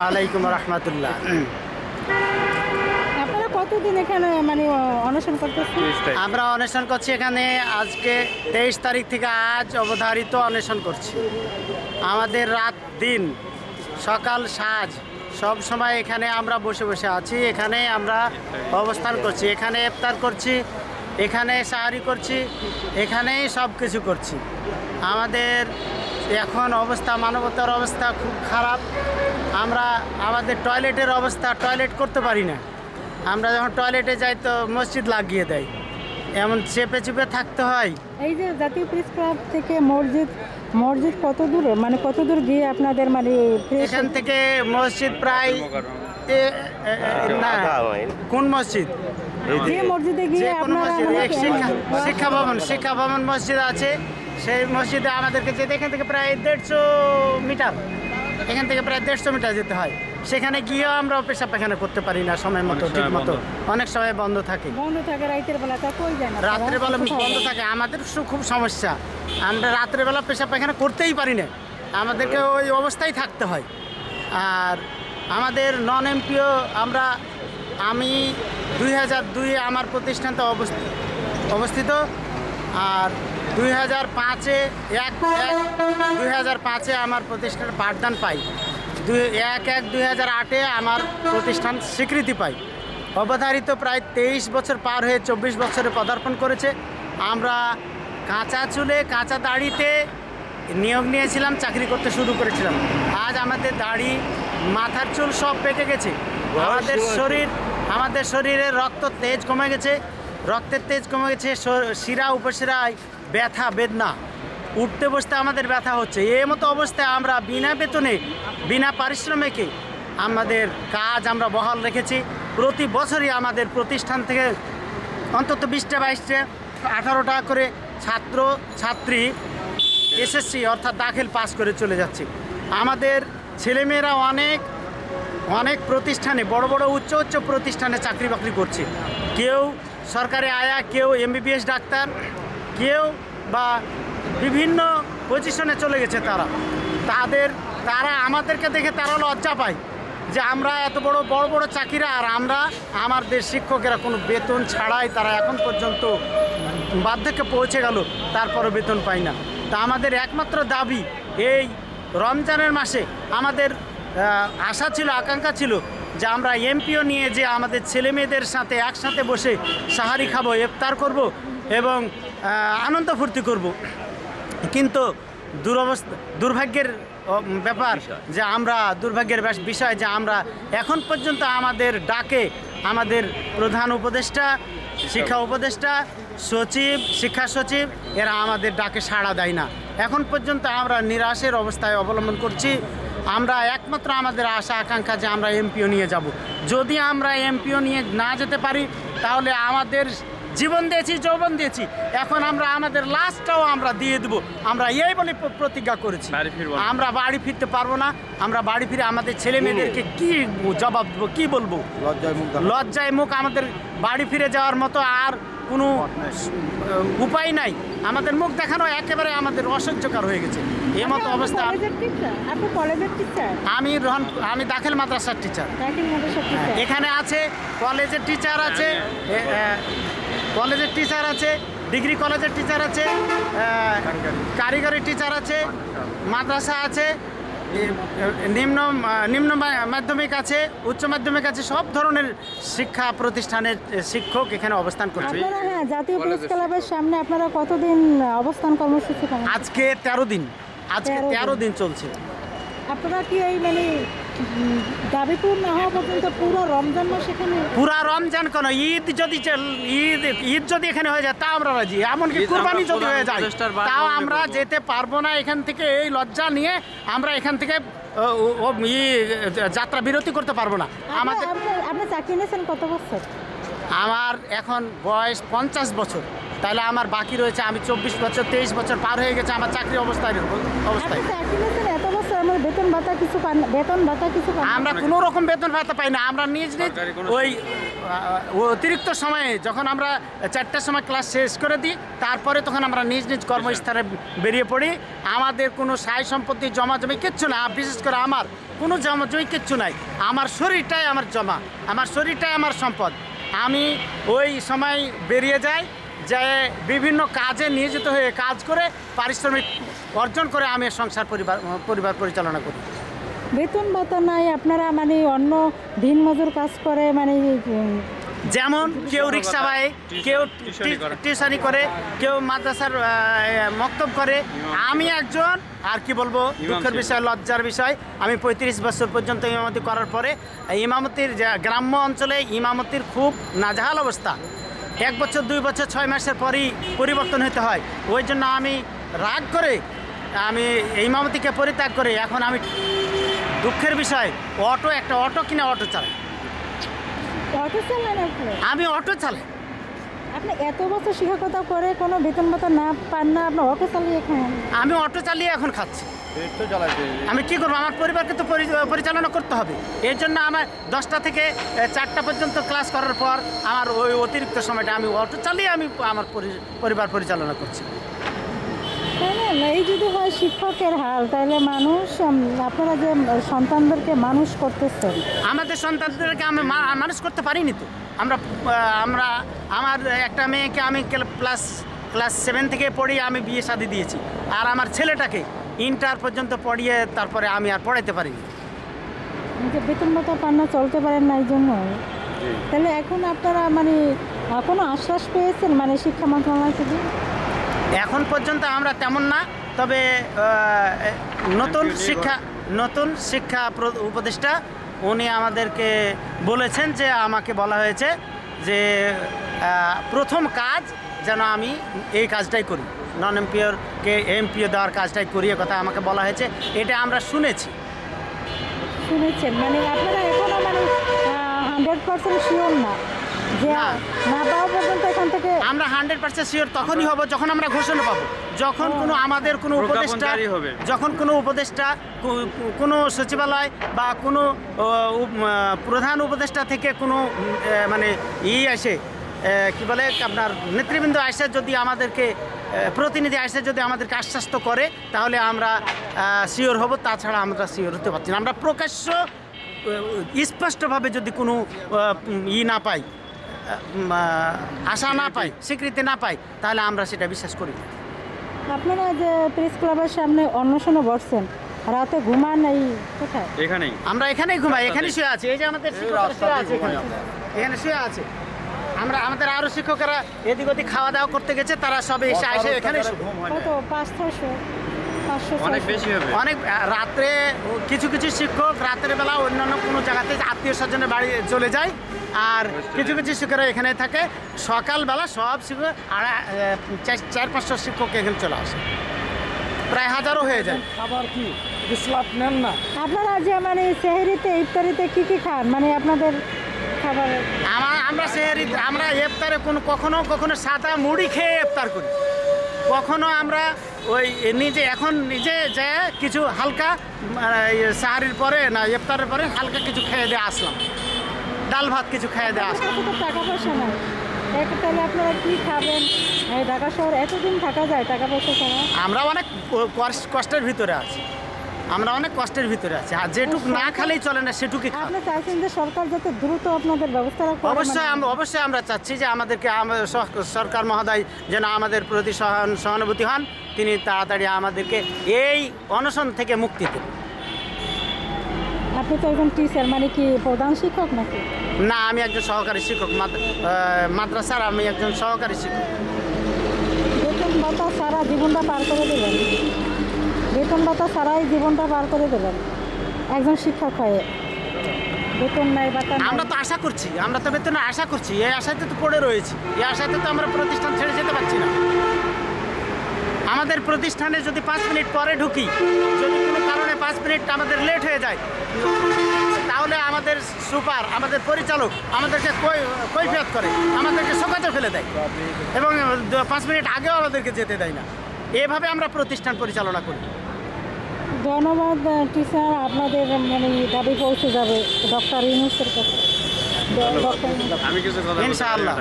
আলাইকুম রহমতুল্লাহ। আপনারা কতদিন এখানে মানে অনশন করতেছেন? আমরা অনশন করছি এখানে আজকে 23 তারিখ থেকে আজ অবধারিত অনশন করছি। আমাদের রাত দিন সকাল সাঁঝ সব সময় এখানে আমরা বসে বসে আছি। এখানে আমরা অবস্থান করছি, এখানে ইফতার করছি, এখানে সাহারি করছি, এখানেই সব কিছু করছি। আমাদের এখন অবস্থা, মানবতার অবস্থা খুব খারাপ। আমরা আমাদের টয়লেটের অবস্থা, টয়লেট করতে পারি না। আমরা যখন টয়লেটে যাই তো মসজিদ লাগিয়ে দেয়, এমন চেপে চেপে থাকতে হয়। এই যে জাতীয় প্রেস ক্লাব থেকে মসজিদ কত দূরে, মানে কত দূর গিয়ে আপনাদের মানে এখান থেকে মসজিদ প্রায় না, কোন মসজিদ? যে মসজিদে গিয়ে আপনারা শিক্ষা ভবন মসজিদ আছে, সেই মসজিদে আমাদেরকে যেতে এখান থেকে প্রায় 150 মিটার, এখান থেকে প্রায় 150 মিটার যেতে হয়। সেখানে গিয়েও আমরা পেশাব পায়খানা করতে পারি না সময় মতো, ঠিক মতো। অনেক সময় বন্ধ থাকে, রাতের বেলা, তা কই যায় না, রাত্রে বেলা বন্ধ থাকে। আমাদের খুব সমস্যা, আমরা রাত্রে বেলা পেশাব পায়খানা করতেই পারি না, আমাদেরকে ওই অবস্থায় থাকতে হয়। আর আমাদের নন এমপিও আমি 2002-এ আমার প্রতিষ্ঠানটা অবস্থিত, আর 2005-এ আমার প্রতিষ্ঠান পাঠদান পাই। 1/1/2008-এ আমার প্রতিষ্ঠান স্বীকৃতি পাই। অবধারিত প্রায় 23 বছর পার হয়ে 24 বছরে পদার্পণ করেছে। আমরা কাঁচা চুলে কাঁচা দাড়িতে নিয়োগ নিয়েছিলাম, চাকরি করতে শুরু করেছিলাম। আজ আমাদের দাড়ি, মাথার চুল সব পেকে গেছে। আমাদের শরীরের রক্তের তেজ কমে গেছে, শিরা উপশিরায় ব্যথা বেদনা, উঠতে বসতে আমাদের ব্যথা হচ্ছে। এই মতো অবস্থায় আমরা বিনা বেতনে, বিনা পারিশ্রমিকে আমাদের কাজ আমরা বহাল রেখেছি। প্রতি বছরই আমাদের প্রতিষ্ঠান থেকে অন্তত 20টা 22টা 18টা করে ছাত্র ছাত্রী এসএসসি অর্থাৎ দাখিল পাস করে চলে যাচ্ছে। আমাদের ছেলেমেয়েরা অনেক প্রতিষ্ঠানে, বড় বড় উচ্চ প্রতিষ্ঠানে চাকরি বাকরি করছে। কেউ সরকারি আয়া, কেউ MBBS ডাক্তার, কেউ বা বিভিন্ন পজিশনে চলে গেছে। তারা আমাদেরকে দেখে তারা লজ্জা পায় যে আমরা এত বড় বড় চাকরিরা, আর আমাদের শিক্ষকেরা কোনো বেতন ছাড়াই তারা এখন পর্যন্ত বার্ধক্যে পৌঁছে গেল, তারপরও বেতন পায় না। তা আমাদের একমাত্র দাবি, এই রমজানের মাসে আমাদের আশা ছিল, আকাঙ্ক্ষা ছিল যে আমরা এমপিও নিয়ে যে আমাদের ছেলে মেয়েদের সাথে একসাথে বসে সাহারি খাবো, ইফতার করব এবং আনন্দ ফুর্তি করব। কিন্তু দুর্ভাগ্যের ব্যাপার যে দুর্ভাগ্যের বিষয় যে আমরা এখন পর্যন্ত আমাদের ডাকে আমাদের প্রধান উপদেষ্টা, শিক্ষা উপদেষ্টা, সচিব, শিক্ষা সচিব এরা আমাদের ডাকে সাড়া দেয় না। এখন পর্যন্ত আমরা নিরাশের অবস্থায় অবলম্বন করছি। আমরা একমাত্র আমাদের আশা আকাঙ্ক্ষা যে আমরা এমপিও নিয়ে যাব। যদি আমরা এমপিও নিয়ে না যেতে পারি তাহলে আমাদের জীবন দিয়েছি, যৌবন দিয়েছি, এখন আমাদের লাস্টটাও আমরা দিয়ে দেবো। আমরা এই বলে প্রতিজ্ঞা করেছি। আমরা বাড়ি ফিরতে পারবো না। আমরা বাড়ি ফিরে আমাদের ছেলে মেয়েদেরকে কি জবাব দেবো, কি বলবো? লজ্জায় মুখ। আমাদের বাড়ি ফিরে যাওয়ার মতো আর কোনো উপায় নাই। আমাদের মুখ দেখানো একেবারে আমাদের অসহ্যকর হয়ে গেছে। এই মতো অবস্থা। আমি দাখিল মাদ্রাসার টিচার। এখানে আছে কলেজের টিচার আছে, ডিগ্রি কলেজের টিচার আছে, কারিগরি টিচার আছে, মাদ্রাসা আছে, নিম্ন মাধ্যমিক আছে, উচ্চ মাধ্যমিক আছে, সব ধরনের শিক্ষা প্রতিষ্ঠানের শিক্ষক এখানে অবস্থান করছে। জাতীয় প্রেস ক্লাবের সামনে আপনারা কতদিন অবস্থান কর্মসূচি? আজকে 13 দিন, 13 দিন চলছে। আপনারা কি এই মানে দাবি পূর্ণ হওয়া পর্যন্ত পুরো রমজান মাস এখানে? পুরা রমজান কেন, ঈদ যদি এখানে হয়ে যায় তাও আমরা রাজি। এমনকি কুরবানি যদি হয়ে যায় তাও আমরা যেতে পারবো না এখান থেকে। এই লজ্জা নিয়ে আমরা এখান থেকে যাত্রা বিরতি করতে পারবো না। আপনি চাকরি নিয়েছেন কত বছর? আমার এখন বয়স 50 বছর, তাহলে আমার বাকি রয়েছে, আমি 24 বছর 23 বছর পার হয়ে গেছে আমার চাকরি অবস্থায়। বেতন ভাতা কিছু পান? আমরা কোনো রকম বেতন ভাতা পাই না। আমরা নিজ ওই অতিরিক্ত সময়ে যখন আমরা 4টার সময় ক্লাস শেষ করে দিই, তারপরে তখন আমরা নিজ কর্মস্থানে বেরিয়ে পড়ি। আমাদের কোনো সাই সম্পত্তি জমা জমি কিচ্ছু না। বিশেষ করে আমার কোনো জয় কিচ্ছু নাই। আমার শরীরটাই আমার জমা, আমার শরীরটাই আমার সম্পদ। আমি ওই সময় বেরিয়ে যাই, যে বিভিন্ন কাজে নিয়োজিত হয়ে কাজ করে পারিশ্রমিক অর্জন করে আমি সংসার পরিবার পরিচালনা করি। বেতন ভাতা নাই, আপনারা মানে অন্য দিনমজুর কাজ করে মানে যেমন কেউ রিক্সা বাই, কেউ টিউশনি করে, কেউ মাদ্রাসার মক্তব করে। আমি একজন, আর কি বলবো, দুঃখের বিষয়, লজ্জার বিষয়, আমি 35 বছর পর্যন্ত ইমামতি করার পরে ইমামতির গ্রাম্য অঞ্চলে ইমামতির খুব নাজেহাল অবস্থা। 1 বছর 2 বছর 6 মাসের পরই পরিবর্তন হতে হয়। ওই জন্য আমি রাগ করে আমি ইমামতিকে পরিত্যাগ করে এখন আমি দুঃখের বিষয় একটা অটো কিনে অটো চালাই। অটো চালান আপনি? আমি অটো চালাই। আপনি এত বছর শিক্ষকতা করে কোনো বেতন ভাতা না পান না, আপনার অটো চালিয়ে খান? আমি অটো চালিয়ে এখন খাচ্ছি। আমি কি করবো, আমার পরিবারকে তো পরিচালনা করতে হবে। এর জন্য আমার 10টা থেকে 4টা পর্যন্ত ক্লাস করার পর আমার ওই অতিরিক্ত সময়টা আমি অটো চালিয়ে আমি আমার পরিবার পরিচালনা করছি। তাই না? এই যদি হয় শিক্ষকের হাল, তাহলে মানুষ, আপনারা যে সন্তানদেরকে মানুষ করতেছেন, আমাদের সন্তানদেরকে আমি মানুষ করতে পারিনি তো। আমার একটা মেয়েকে আমি ক্লাস 7 থেকে পড়ি আমি বিয়ে শাদী দিয়েছি, আর আমার ছেলেটাকে ইন্টার পর্যন্ত পড়িয়ে তারপরে আমি আর পড়াইতে পারিনি। যে বেতন ভাতা পান না, চলতে পারেন না, এই জন্য। তাহলে এখন আপনারা মানে কোনো আশ্বাস পেয়েছেন মানে শিক্ষা মন্ত্রণালয় থেকে? এখন পর্যন্ত আমরা তেমন না, তবে নতুন শিক্ষা উপদেষ্টা উনি আমাদেরকে বলেছেন যে, আমাকে বলা হয়েছে যে প্রথম কাজ যেন আমি এই কাজটাই করি, নন এমপিওরকে এমপিও দেওয়ার কাজটাই করি, কথা আমাকে বলা হয়েছে। এটা আমরা শুনেছেন মানে আপনারা এখনো মানে 100% শিওর না যে না পাওয়া পর্যন্ত এখান থেকে? আমরা 100% শিওর তখনই হব যখন আমরা ঘোষণা পাবো, যখন কোনো উপদেষ্টা কোনো সচিবালয় বা কোনো প্রধান উপদেষ্টা থেকে কোনো মানে আসে, কি বলে আপনার নেতৃবৃন্দ আসে, যদি আমাদেরকে প্রতিনিধি আসে যদি আমাদেরকে আশ্বস্ত করে, তাহলে আমরা শিওর হব। তাছাড়া আমরা শিওর হতে পারছি না। আমরা প্রকাশ্য স্পষ্টভাবে যদি কোনো না পাই, আশা না পাই, স্বীকৃতি না পাই, তাহলে আমরা সেটা বিশ্বাস করি না। আপনারা যে প্রেস ক্লাবের সামনে অন্বেষণে বসছেন, রাতে ঘুমান এই কোথায়? আমরা এখানেই ঘুমাই, এখানেই শুয়ে আছি। এই যে আমাদের শিক্ষকরা শুয়ে আছে, এখানে শুয়ে আছে। আমাদের আরো শিক্ষকেরা এদিক ওদিক খাওয়া দাওয়া করতে গেছে, তারা সব এসে এখানে কত 500 অনেক বেশি হবে। অনেক রাত্রে কিছু শিক্ষক রাতের বেলা অন্যান্য কোনো জায়গাতে আত্মীয় স্বজনের বাড়ি চলে যায়, আর কিছু শিক্ষকরা এখানে থাকে। সকালবেলা সব শিক্ষক 400-500 শিক্ষক এখানে চলে আসে, প্রায় 1000 হয়ে যায়। আবার কি বিশ্লাপ নেন না আপনারা? যে মানে সেহরিতে ইফতারিতে কি খান, মানে আপনাদের খাবার? আমরা ইফতারে কখনো সাদা মুড়ি খেয়ে ইফতার করি, কখনো আমরা ওই নিজে যে কিছু হালকা সাহারির পরে না ইফতারের পরে হালকা কিছু খেয়ে দিয়ে আসলাম, ডাল ভাত কিছু খেয়ে দিয়ে আসলাম। টাকা পয়সা নাই, তাহলে আপনারা কি খাবেন? ঢাকা শহর এতদিন থাকা যায় টাকা পয়সা ছাড়া? আমরা অনেক কষ্টের ভিতরে আছি, আর যেটুক না খালেই চলে না সেটুকুই খাই। আপনি চাইছেন যে সরকার যাতে দ্রুত আপনাদের ব্যবস্থা করে? অবশ্যই আমরা চাচ্ছি যে আমাদেরকে সরকার মহোদয় যেন আমাদের প্রতি সহানুভূতি হন, তিনি তাড়াতাড়ি আমাদেরকে এই অনশন থেকে মুক্তি দেন। আপনি তো একজন টিচার, মানে কি প্রধান শিক্ষক নাকি? না, আমি একজন সহকারী শিক্ষক মাদ্রাসার, আমি একজন সহকারী শিক্ষক। বেতন ভাতা সারা জীবনটা পার করে দেবেন? বেতন ভাতা ছাড়াই জীবনটা পার করে দেবেন একজন শিক্ষক হয়ে? বেতন নাই, ভাতা নাই। আমরা তো আশা করছি, আমরা তো বেতনের আশা করছি, এই আশাতে তো পড়ে রয়েছি, এই আশাতে তো আমরা প্রতিষ্ঠান ছেড়ে যেতে পারছি না। আমাদের প্রতিষ্ঠানে যদি 5 মিনিট পরে ঢুকি, যদি কোনো কারণে 5 মিনিট আমাদের লেট হয়ে যায়, তাহলে আমাদের সুপার, আমাদের পরিচালক আমাদেরকে কৈফিয়ত করে, আমাদেরকে শোকাতে ফেলে দেয়, এবং 5 মিনিট আগেও আমাদেরকে যেতে দেয় না। এভাবে আমরা প্রতিষ্ঠান পরিচালনা করি। ধন্যবাদ টিচার, আপনাদের মানে দাবি পৌঁছে যাবে ডক্টর ইউনূসের কাছে। আমি কিছু কথা ইনশাআল্লাহ।